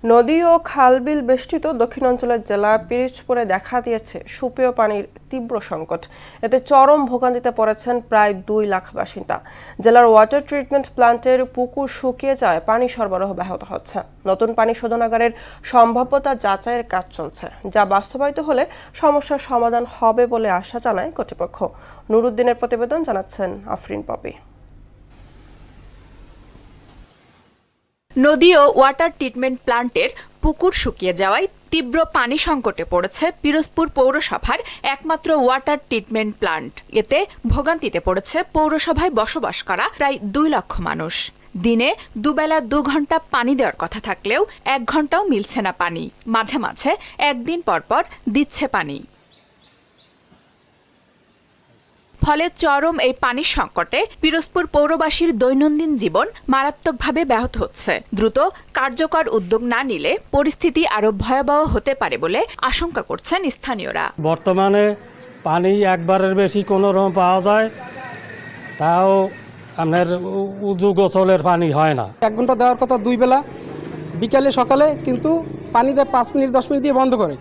নদী ও খাল-বিল বেষ্টিত দক্ষিণাঞ্চলের জেলা পিরোজপুরে দেখা দিয়েছে সুপেয় পানির তীব্র সংকট। এতে চরম ভোগান্তিতে পড়েছেন প্রায় 2 লাখ বাসিন্দা। জেলার ওয়াটার ট্রিটমেন্ট প্ল্যান্টের পুকুর শুকিয়ে যায় পানি সরবরাহ ব্যাহত হচ্ছে। নতুন পানি শোধনাগারের সম্ভাব্যতা যাচাইয়ের কাজ চলছে, যা বাস্তবায়িত হলে সমস্যার সমাধান হবে বলে আশা জানায় কর্তৃপক্ষ। নুরুদ্দিনের প্রতিবেদন জানাচ্ছেন আফরিন পপি। নদী ও ওয়াটার ট্রিটমেন্ট প্ল্যান্টের পুকুর শুকিয়ে যাওয়ায় তীব্র পানি সংকটে পড়েছে পিরোজপুর পৌরসভার একমাত্র ওয়াটার ট্রিটমেন্ট প্ল্যান্ট। এতে ভোগান্তিতে পড়েছে পৌরসভায় বসবাস করা প্রায় 2 লক্ষ মানুষ। দিনে দুবেলা 2 ঘন্টা পানি দেওয়ার কথা থাকলেও 1 ঘন্টাও মিলছে না পানি। মাঝে মাঝে একদিন পরপর দিচ্ছে পানি। ফলে চরম এই পানির সংকটে পিরোজপুর পৌরবাসীর দৈনন্দিন জীবন মারাত্মকভাবে ব্যাহত হচ্ছে। দ্রুত কার্যকর উদ্যোগ না নিলে পরিস্থিতি আরো ভয়াবহ হতে পারে বলে আশঙ্কা করছেন স্থানীয়রা। বর্তমানে পানি একবারের বেশি কোনো রকম পাওয়া যায়, তাও আপনার উজু গোসলের পানি হয় না। 1 ঘন্টা দেওয়ার কথা 2 বেলা, বিকালে সকালে, কিন্তু পানি দেয় 5 মিনিট 10 মিনিট দিয়ে বন্ধ করে।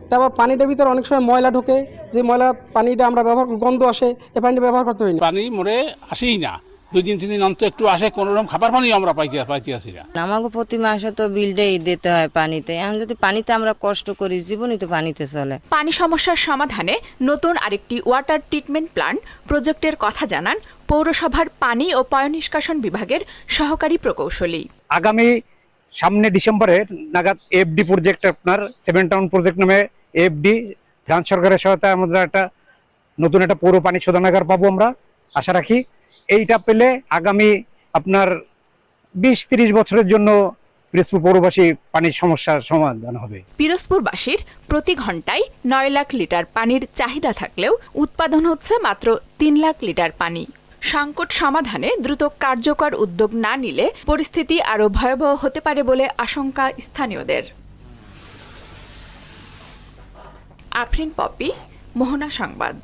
তারপর পানিটার ভিতরে অনেক সময় ময়লা ঢোকে, যে ময়লা পানিটা আমরা ব্যবহার গন্ধ আসে, এই পানিটা ব্যবহার করতে হয় না। পানি মোড়ে আসেই না, 2 দিন 3 দিন অন্তর একটু আসে, কোনো রকম খাবার পানি আমরা পাইতে আসি না। আমাকে প্রতি মাসে তো বিলটাই দিতে হয় পানিতে। এখন যদি পানিতে আমরা কষ্ট করি, জীবনই তো পানিতে চলে। পানি সমস্যার সমাধানে নতুন আরেকটি ওয়াটার ট্রিটমেন্ট প্ল্যান্ট প্রজেক্টের কথা জানান পৌরসভার পানি ও পয়ঃনিষ্কাশন বিভাগের সহকারী প্রকৌশলী। আগামী সামনে ডিসেম্বরের নাগাদ এফডি প্রজেক্ট, আপনার 7 টাউন প্রজেক্ট নামে এফডি ফ্রান্স সরকারের সহায়তায় আমরা নতুন একটা পৌর পানি শোধনাগার পাবো আমরা আশা রাখি। এইটা পেলে আগামী আপনার 20-30 বছরের জন্য পিরোজপুর পৌরবাসী পানির সমস্যার সমাধান হবে। পিরোজপুরবাসীর প্রতি ঘন্টায় 9 লাখ লিটার পানির চাহিদা থাকলেও উৎপাদন হচ্ছে মাত্র 3 লাখ লিটার পানি। সংকট সমাধানে দ্রুত কার্যকর উদ্যোগ না নিলে পরিস্থিতি আরো ভয়াবহ হতে পারে বলে আশঙ্কা স্থানীয়দের। আফরিন পপি, মোহনা সংবাদ।